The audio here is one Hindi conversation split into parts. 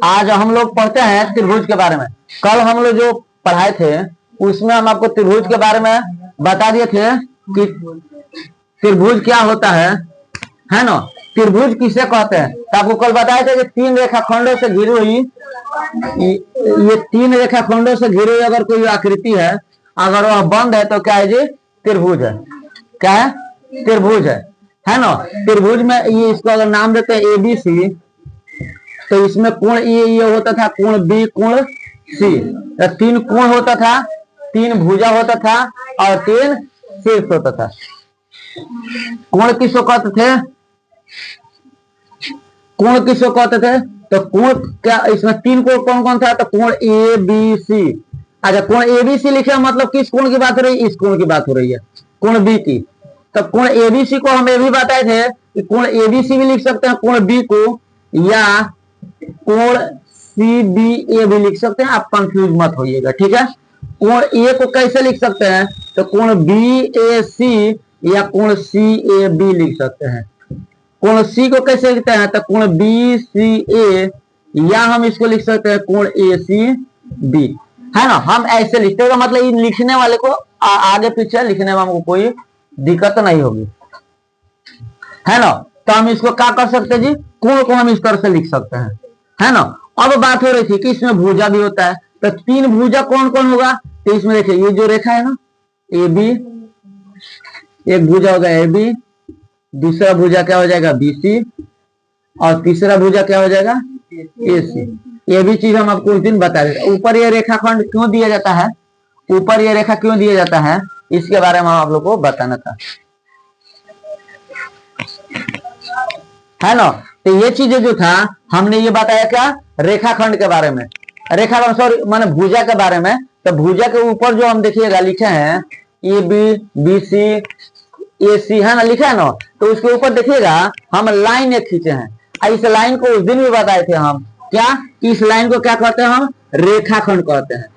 आज हम लोग पढ़ते हैं त्रिभुज के बारे में। कल हम लोग जो पढ़ाए थे उसमें हम आपको त्रिभुज के बारे में बता दिए थे कि त्रिभुज क्या होता है ना। त्रिभुज किसे कहते हैं तो आपको कल बताया था कि तीन रेखाखंडों से घिरी हुई, ये तीन रेखाखंडों से घिरी हुई अगर कोई आकृति है, अगर वह बंद है तो क्या है जी? त्रिभुज है। क्या है? त्रिभुज है ना। त्रिभुज में ये इसको अगर नाम देते हैं ABC, तो इसमें कोण ये होता था, कोण B, कोण C, तीन कोण होता था, तीन भुजा होता था और तीन शीर्ष होता था। कोण किसको कहते थे? कोण किसको कहते थे? तो कोण क्या इसमें तीन कोण कौन कौन था? तो कोण ABC। अच्छा, कोण ABC लिखे मतलब किस कोण की बात हो रही है? इस कोण की बात हो रही है, कोण B की। तो कोण ABC को हम ये भी बताए थे कि कोण ABC भी लिख सकते हैं कोण B को, या कोण CBA भी लिख सकते हैं। आप कंफ्यूज मत होइएगा, ठीक है। कोण A को कैसे लिख सकते हैं? तो कोण BAC या कोण CAB लिख सकते हैं। कोण C को कैसे लिखते हैं? तो कोण BCA, या हम इसको लिख सकते हैं कोण ACB, है ना। हम ऐसे लिखते हैं, मतलब लिखने वाले को आगे पीछे लिखने में हमको कोई दिक्कत नहीं होगी, है ना। तो हम इसको क्या कर सकते हैं जी? कोण को हम इस तरह से लिख सकते हैं, है ना। अब बात हो रही थी कि इसमें भुजा भी होता है, तो तीन भुजा कौन कौन होगा? तो इसमें देखिए ये जो रेखा है ना AB, एक भुजा होगा AB, दूसरा भुजा क्या हो जाएगा? BC, और तीसरा भुजा क्या हो जाएगा? AC। ये भी चीज हम आपको उस दिन बता देते। ऊपर ये रेखाखंड क्यों दिया जाता है, ऊपर ये रेखा क्यों दिया जाता है, इसके बारे में आप लोग को बताना था, है ना। तो ये चीजें जो था हमने ये बताया क्या? रेखाखंड के बारे में, रेखाखंड सॉरी माने भुजा के बारे में। तो भुजा के ऊपर जो हम देखिएगा लिखे हैं AB, BC, AC, है ना, लिखा है ना। तो उसके ऊपर देखिएगा हम लाइन एक खींचे हैं। इस लाइन को उस दिन भी बताए थे हम, क्या इस लाइन को क्या कहते हैं? हम रेखाखंड कहते हैं।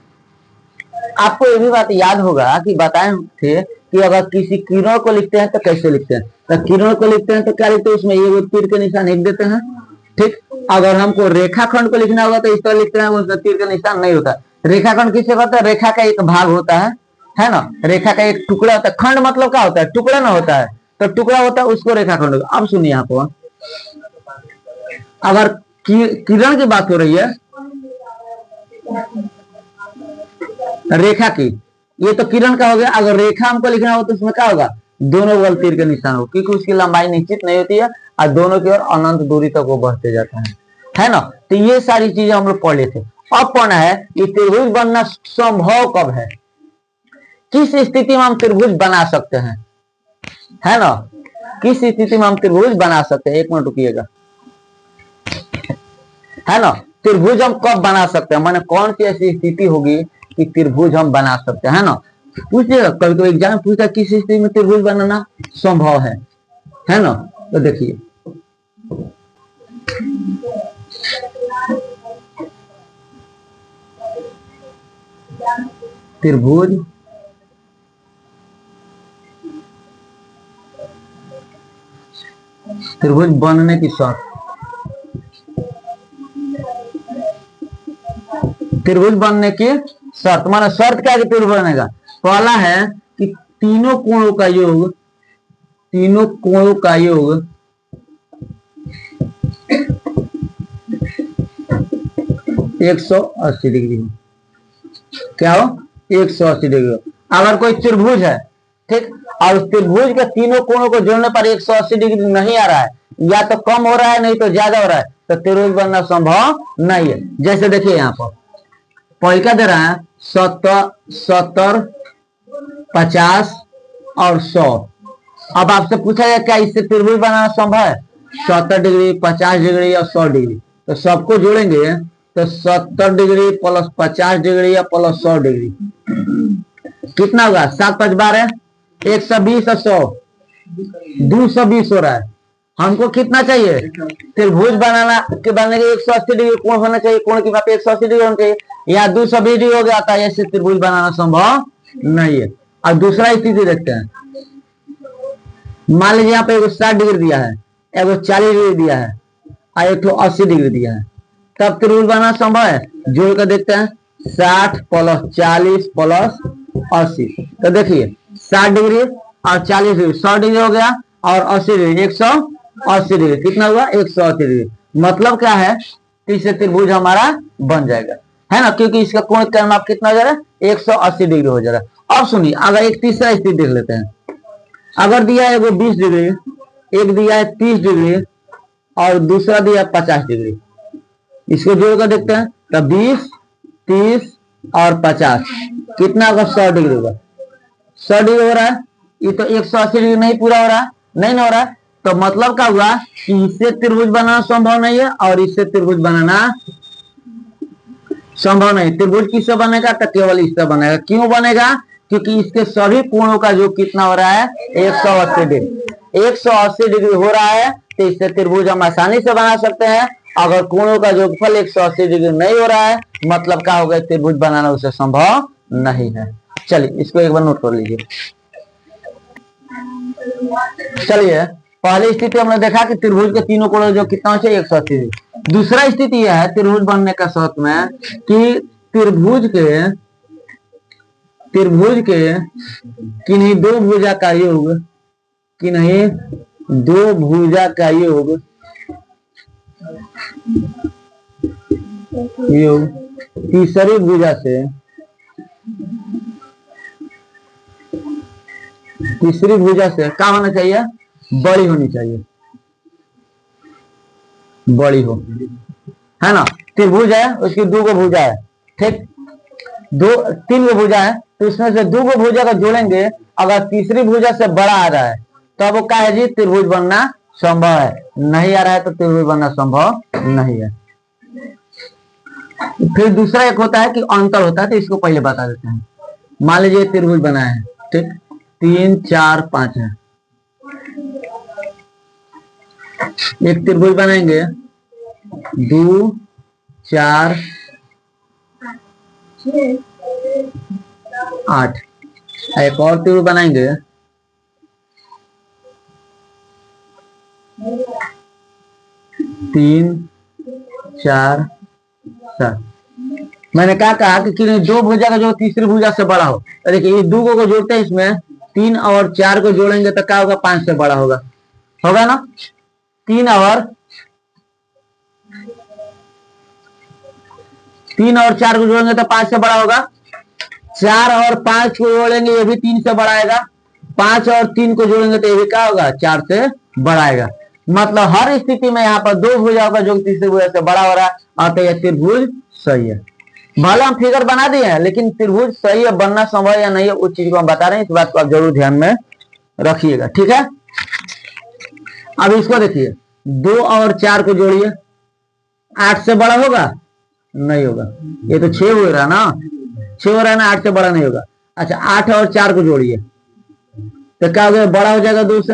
आपको ये भी बात याद होगा कि बताए थे कि अगर किसी किरण को लिखते हैं तो कैसे लिखते हैं? तो किरण को लिखते हैं तो क्या लिखते हैं? उसमें ये तीर के निशान एक देते हैं, ठीक। अगर हमको रेखाखंड को लिखना होगा तो इस तरह लिखते हैं, उसमें तीर का निशान नहीं होता। रेखाखंड किसे कहते हैं? रेखा का एक भाग होता है ना। रेखा का एक टुकड़ा होता है। खंड मतलब क्या होता है? टुकड़ा ना होता है, तो टुकड़ा होता है उसको रेखाखंड होगा। अब सुनिए यहाँ पर, अगर किरण की बात हो रही है रेखा की, ये तो किरण का हो गया। अगर रेखा हमको लिखना हो तो उसमें क्या होगा? दोनों बगल तीर के निशान हो, क्योंकि उसकी लंबाई निश्चित नहीं होती है और दोनों की ओर अनंत दूरी तक वो बढ़ते जाता है ना। तो ये सारी चीजें हम लोग पढ़ लेते। अब पढ़ना है कि त्रिभुज बनना संभव कब है, किस स्थिति में हम त्रिभुज बना सकते हैं, है ना। किस स्थिति में हम त्रिभुज बना सकते हैं? एक मिनट रुकिएगा, है ना। त्रिभुज हम कब बना सकते हैं, माने कौन सी ऐसी स्थिति होगी कि त्रिभुज हम बना सकते हैं, ना। पूछिएगा कभी कोई एग्जाम में पूछता किस स्थिति में त्रिभुज बनाना संभव है ना। तो देखिए त्रिभुज बनने की शर्त, त्रिभुज बनने की शर्त माना शर्त क्या है कि त्रिभुज बनेगा? पहला है कि तीनों कोणों का योग 180 डिग्री हो। क्या हो? 180 डिग्री हो। अगर कोई त्रिभुज है, ठीक, और उस त्रिभुज के तीनों कोणों को जोड़ने पर 180 डिग्री नहीं आ रहा है, या तो कम हो रहा है नहीं तो ज्यादा हो रहा है, तो त्रिभुज बनना संभव नहीं है। जैसे देखिए यहाँ पर पॉइंट क्या दे रहा है? 70, 50 और 100। अब आपसे पूछा जाए क्या इससे त्रिभुज बनाना संभव है? 70 डिग्री, 50 डिग्री और 100 डिग्री, तो सबको जोड़ेंगे तो 70 डिग्री प्लस 50 डिग्री या प्लस 100 डिग्री कितना होगा? 7 5 12, 120 और 100, 220 हो रहा है। हमको कितना चाहिए? त्रिभुज बनाना के बनने के 180 डिग्री कोण होना चाहिए, कोण की माप 180 डिग्री होना चाहिए, या 220 डिग्री हो गया था, ऐसे त्रिभुज बनाना संभव नहीं है। और दूसरा स्थिति देखते हैं, मान लीजिए यहाँ पे 60 डिग्री दिया है, 40 डिग्री दिया है और 80 डिग्री दिया है। तब त्रिभुज बनाना संभव है। जोड़ कर देखते हैं, 60 प्लस 40 प्लस 80। तो देखिए 60 डिग्री और 40 डिग्री 100 डिग्री हो गया, और 80 डिग्री 180 डिग्री, कितना हुआ 180 डिग्री। मतलब क्या है, इससे त्रिभुज हमारा बन जाएगा, है ना, क्योंकि इसका कोण का माप कितना हो जा रहा है 180 डिग्री हो जा रहा है। अब सुनिए, अगर एक तीसरा स्थिति देख लेते हैं। अगर दिया है वो 20 डिग्री, एक दिया है 30 डिग्री और दूसरा दिया है 50 डिग्री, इसको जोड़कर देखते हैं। तो 20, 30 और 50 कितना होगा 100 डिग्री होगा। 100 डिग्री हो रहा है, ये तो 180 डिग्री नहीं पूरा हो रहा है, नहीं हो रहा है। तो मतलब क्या हुआ कि इससे त्रिभुज बनाना संभव नहीं है और इससे त्रिभुज बनाना संभव नहीं। त्रिभुज किससे बनेगा, तो केवल इससे बनेगा। क्यों बनेगा, क्योंकि इसके सभी कोणों का जो कितना हो रहा है 180 डिग्री, 180 डिग्री हो रहा है। तो इससे त्रिभुज हम आसानी से बना सकते हैं। अगर कोणों का योगफल 180 डिग्री नहीं हो रहा है, मतलब क्या होगा, त्रिभुज बनाना उसे संभव नहीं है। चलिए इसको एक बार नोट कर लीजिए। चलिए पहली स्थिति हमने देखा कि त्रिभुज के तीनों कोण जो कितना हो 180 डिग्री। दूसरा स्थिति यह है त्रिभुज बनने का शर्त में कि त्रिभुज के किन्हीं दो भुजा का योग, किन्हीं दो भुजा का योग तीसरी भुजा से, तीसरी भुजा से क्या होना चाहिए, बड़ी होनी चाहिए, बड़ी हो, है ना। त्रिभुज है, उसकी दो गो भुजा है, ठीक, तीन गो भुजा है, तो इसमें से दो गो भुजा को जोड़ेंगे। अगर तीसरी भुजा से बड़ा आ रहा है तो वो क्या है जी, त्रिभुज बनना संभव है। नहीं आ रहा है तो त्रिभुज बनना संभव नहीं है। फिर दूसरा एक होता है कि अंतर होता है, तो इसको पहले बता देते हैं। मान लीजिए त्रिभुज बना है, ठीक, 3, 4, 5 है। एक त्रिभुज बनाएंगे 2, 4, 8। एक और त्रिभुज बनाएंगे 3, 4, 7। मैंने क्या कहा कि दो भुजा का जो तीसरी भुजा से बड़ा हो। तो देखिए ये दो को जोड़ते हैं, इसमें 3 और 4 को जोड़ेंगे तो क्या होगा, 5 से बड़ा होगा, होगा ना। 3 और 4 को जोड़ेंगे तो 5 से बड़ा होगा। 4 और 5 को जोड़ेंगे, ये भी 3 से बड़ा आएगा। 5 और 3 को जोड़ेंगे तो ये भी क्या होगा, 4 से बड़ा आएगा। मतलब हर स्थिति में यहाँ पर दो भुजाओं का जो तीसरी भुजा से बड़ा हो रहा है, अतः यह त्रिभुज सही है। भले हम फिगर बना दिए हैं, लेकिन त्रिभुज सही है, बनना संभव या नहीं है उस चीज को हम बता रहे हैं। इस बात को आप जरूर ध्यान में रखिएगा, ठीक है। अब इसको देखिए, 2 और 4 को जोड़िए, 8 से बड़ा होगा, नहीं होगा। ये तो 6 हो रहा ना, 6 हो रहा है ना, 8 से बड़ा नहीं होगा। अच्छा 8 और 4 को जोड़िए तो क्या हो गया, बड़ा हो जाएगा 2 से।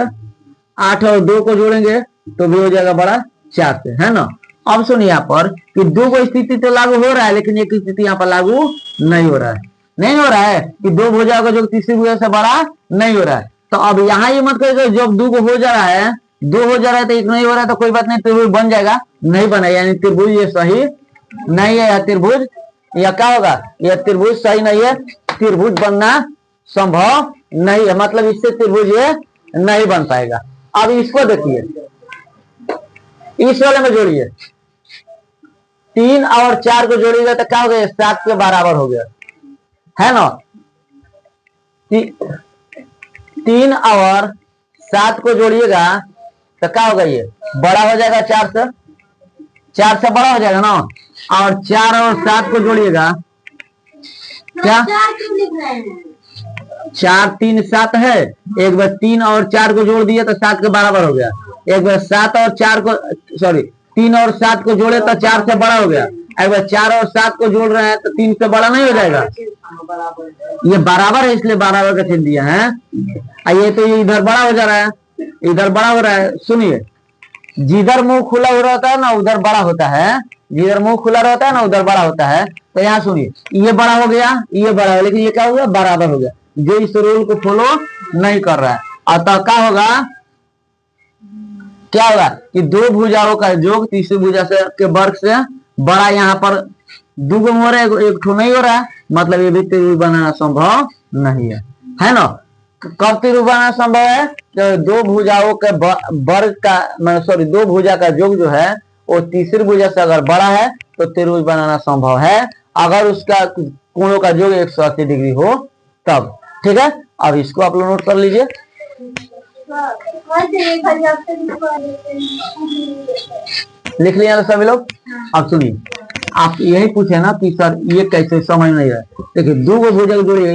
8 और 2 को जोड़ेंगे तो भी हो जाएगा बड़ा 4 से, है ना। अब सुनिए यहाँ पर कि दो को स्थिति तो लागू हो रहा है, लेकिन एक स्थिति यहाँ पर लागू नहीं हो रहा है। नहीं हो रहा है कि दो भुजा का जो तीसरी भुजा से बड़ा नहीं हो रहा है। तो अब यहाँ ये मत करिए जब दो को हो जा रहा है, दो हो जा रहा है तो एक नहीं हो रहा है, तो कोई बात नहीं, त्रिभुज बन जाएगा, नहीं बना, यानी त्रिभुज ये सही नहीं है। यह त्रिभुज, यह क्या होगा, यह त्रिभुज सही नहीं है, त्रिभुज बनना संभव नहीं है, मतलब इससे त्रिभुज ये नहीं बन पाएगा। अब इसको देखिए, इस वाले में जोड़िए, 3 और 4 को जोड़िएगा तो क्या हो गया, 7 के बराबर हो गया, है ना। 3 और 7 को जोड़िएगा तो क्या होगा, ये बड़ा हो जाएगा 4 से, 4 से बड़ा हो जाएगा ना। और 4 और 7 को जोड़िएगा, क्या 4, 3, 7 है। एक बार 3 और 4 को जोड़ दिए तो 7 के बराबर हो गया। एक बार 7 और 4 को, सॉरी 3 और 7 को जोड़े तो 4 से बड़ा हो गया। एक बार 4 और 7 को जोड़ रहे हैं तो 3 से बड़ा नहीं हो जाएगा। ये बराबर है, इसलिए बराबर का चिन्ह दिया है। ये तो ये इधर बड़ा हो जा रहा है, इधर बड़ा हो रहा है। सुनिए, जिधर मुंह खुला हो रहता है ना उधर बड़ा होता है, जिधर मुंह खुला रहता है ना उधर बड़ा होता है। तो यहाँ सुनिए, ये बड़ा हो गया, ये बड़ा हो, लेकिन ये क्या हो गया, बराबर हो गया, जो इस रूल को फॉलो नहीं कर रहा है। अतः क्या होगा, क्या होगा कि दो भुजाओं का योग तीसरी भुजा से के वर्ग से बड़ा यहाँ पर दुगो हो रहा है, एक ठो नहीं हो रहा है, मतलब ये भी त्रिभुज बनाना संभव नहीं है ना। कब त्रिभुज बनाना संभव है? तो दो भुजाओं के वर्ग का, सॉरी, दो भुजा का योग जो है वो तीसरी भुजा से अगर बड़ा है तो त्रिभुज बनाना संभव है, अगर उसका कोणों का योग 180 डिग्री हो तब। ठीक है, अब इसको आप लोग नोट कर लीजिए। लिख लिया सभी लोग। अब सुनिए, आप यही पूछे ना कि सर ये कैसे, समझ नहीं है। देखिए, दो भुजा जोड़िए,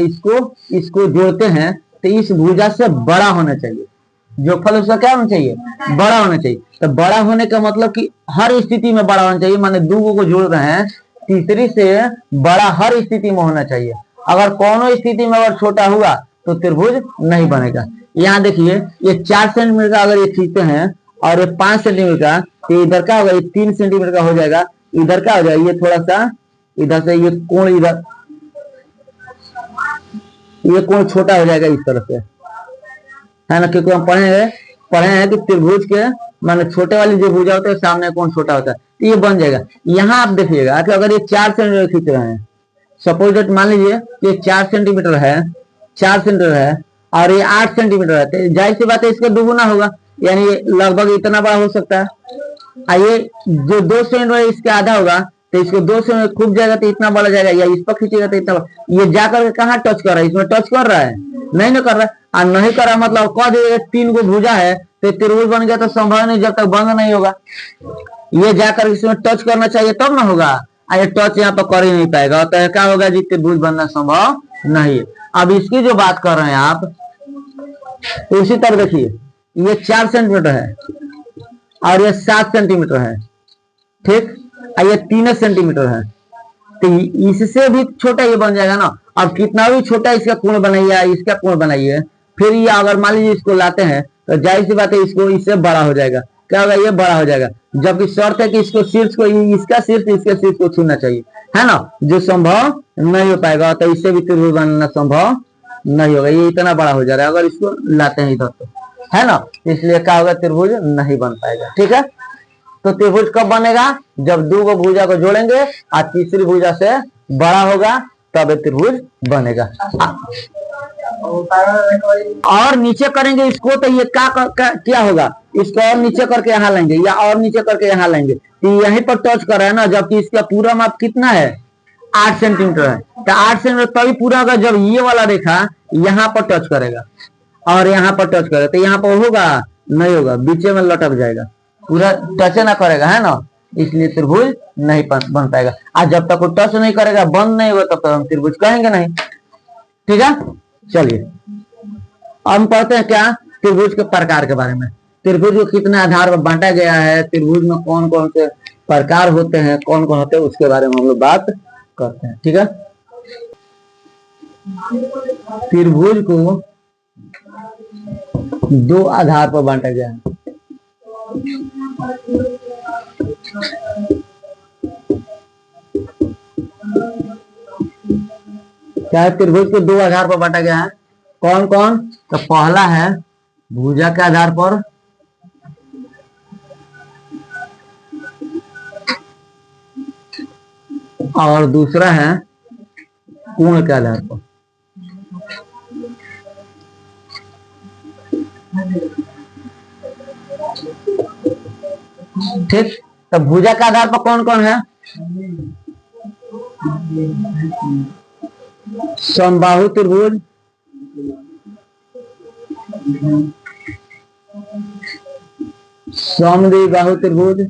इसको जोड़ते हैं तो इस भुजा से बड़ा होना चाहिए, जो फल उसका क्या होना चाहिए? बड़ा होना चाहिए। तो बड़ा होने का मतलब कि हर स्थिति में बड़ा होना चाहिए, माने दो को जोड़ रहे हैं, तीसरी से बड़ा हर स्थिति में होना चाहिए। अगर कोनो स्थिति में अगर छोटा हुआ तो त्रिभुज नहीं बनेगा। यहाँ देखिए, ये 4 सेंटीमीटर का अगर ये खींचते हैं और ये 5 सेंटीमीटर का, तो इधर का होगा, ये 3 सेंटीमीटर का हो जाएगा, इधर का हो जाएगा, ये थोड़ा सा इधर से ये कोण, इधर ये कोण छोटा हो जाएगा इस तरफ से, है ना, क्योंकि हम पढ़े हैं कि त्रिभुज के माने छोटे वाली जो भुजा होते हैं सामने कोण छोटा होता है, तो ये बन जाएगा। यहाँ आप देखिएगा कि अगर ये 4 सेंटीमीटर खींच रहे हैं, सपोज दैट मान लीजिए ये 4 सेंटीमीटर है, 4 सेंटीमीटर है और ये 8 सेंटीमीटर है, तो जाहिर सी बात है इसका दुगुना होगा, यानी लगभग इतना बड़ा हो सकता है। ये जो 2 सेंटीमीटर इसके आधा होगा, तो इसको 2 सेंटीमीटर खूब जाएगा तो इतना बड़ा जाएगा, या इस पर खींचेगा तो इतना बड़ा। ये जाकर कहाँ टच कर रहा है? इसमें टच कर रहा है? नहीं ना कर रहा है। और नहीं कर रहा मतलब कह दिए 3 गो भुजा है तो त्रिभुज बन गया, तो संभव नहीं जब तक बंद नहीं होगा। ये जाकर इसमें टच करना चाहिए तब ना होगा, ये टच यहाँ पर कर ही नहीं पाएगा, तो क्या होगा जी? त्रिभुज बनना संभव नहीं है। अब इसकी जो बात कर रहे हैं आप, तो इसी तरह देखिए, ये 4 सेंटीमीटर है और ये 7 सेंटीमीटर है, ठीक, और ये 3 सेंटीमीटर है, तो इससे भी छोटा ये बन जाएगा ना। अब कितना भी छोटा इसका कोण बनाइए, इसका कोण बनाइए, फिर ये अगर मान लीजिए इसको लाते हैं तो जाहिर सी बात है इसको इससे बड़ा हो जाएगा, क्या होगा? ये बड़ा हो जाएगा, जबकि शर्त है कि इसको शीर्ष को, इसका शीर्ष इसके शीर्ष को छूना चाहिए, है ना, जो संभव नहीं हो पाएगा। तो इससे भी त्रिभुज बनना संभव नहीं होगा, ये इतना बड़ा हो जा रहा है अगर इसको लाते हैं इधर, तो है ना, इसलिए क्या होगा? त्रिभुज नहीं बन पाएगा। ठीक है, तो त्रिभुज कब बनेगा? जब दो भुजा को जोड़ेंगे और तीसरी भुजा से बड़ा होगा तब त्रिभुज बनेगा। और नीचे करेंगे इसको तो ये क्या होगा? इसको और नीचे करके यहाँ लेंगे या और नीचे करके यहाँ लेंगे, तो यहीं पर टच कर रहा है ना, जबकि इसका पूरा माप कितना है? 8 सेंटीमीटर है। तो 8 सेंटीमीटर तभी पूरा होगा जब ये वाला रेखा यहाँ पर टच करेगा और यहाँ पर टच करेगा, तो यहाँ पर होगा? नहीं होगा, बीच में लटक जाएगा, पूरा टच ना करेगा, है ना, इसलिए त्रिभुज नहीं बन पाएगा। आज जब तक वो टच नहीं करेगा, बंद नहीं होगा, तब तक हम त्रिभुज कहेंगे नहीं। ठीक है, चलिए हम पढ़ते हैं क्या? त्रिभुज के प्रकार के बारे में। त्रिभुज को कितने आधार पर बांटा गया है, त्रिभुज में कौन कौन से प्रकार होते हैं, कौन कौन होते हैं, उसके बारे में हम लोग बात करते हैं। ठीक है, त्रिभुज को 2 आधार पर बांटा गया है। क्या है? त्रिभुज को 2 आधार पर बांटा गया है। कौन कौन? तो पहला है भुजा के आधार पर, और दूसरा है कोण के आधार पर। ठीक, तो भुजा के आधार पर कौन कौन है? समबाहु त्रिभुज, समद्विबाहु त्रिभुज,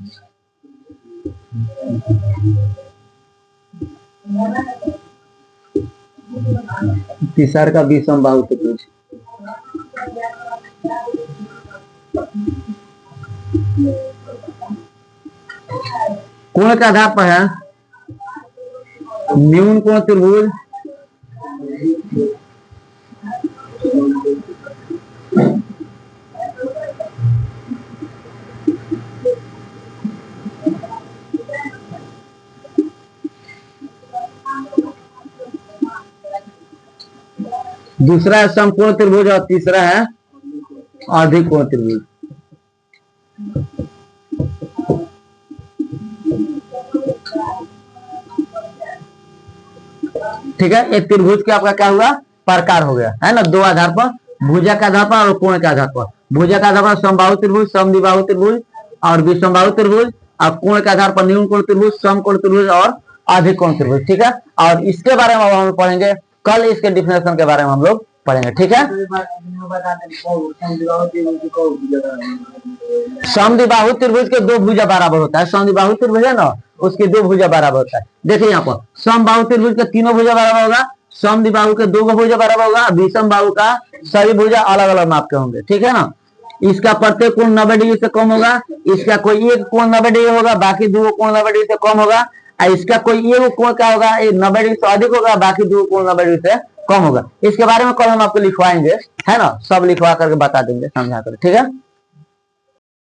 तीसरा का विषमबाहु त्रिभुज। कोण के आधार पर है न्यून कोण त्रिभुज, दूसरा है समकोण त्रिभुज और तीसरा है अर्धकोण त्रिभुज। ठीक है, एक त्रिभुज के आपका क्या हुआ, प्रकार हो गया है ना, दो आधार पर, भुजा के आधार पर और कोण के आधार पर। भुजा के आधार पर समबाहु त्रिभुज, समद्विबाहु त्रिभुज और विषमबाहु त्रिभुज, और कोण के आधार पर न्यून कोण त्रिभुज, समकोण त्रिभुज और अधिक कोण त्रिभुज। ठीक है, और इसके बारे में हम पढ़ेंगे कल, इसके डिफिनेशन के बारे में हम लोग पढ़ेंगे। ठीक है, समद्विबाहु त्रिभुज के दो भुजा बराबर होता है, समद्विबाहु त्रिभुज है ना, उसकी दो भुजा बराबर होता है। देखिए यहाँ पर समबाहु त्रिभुज के तीनों भुजा बराबर होगा, समद्विबाहु के दो भुजा बराबर होगा, विषम बाहु का सभी भुजा अलग अलग माप के होंगे। ठीक है ना, इसका प्रत्येक कोण 90 डिग्री से कम होगा, इसका कोई एक कोण 90 डिग्री होगा, बाकी दो कोण 90 डिग्री से कम होगा, और इसका कोई एक कोण क्या होगा, 90 डिग्री से अधिक होगा, बाकी दो कोण 90 डिग्री से कम होगा। इसके बारे में कल हम आपको लिखवाएंगे, है ना, सब लिखवा करके बता देंगे, समझा कर। ठीक है।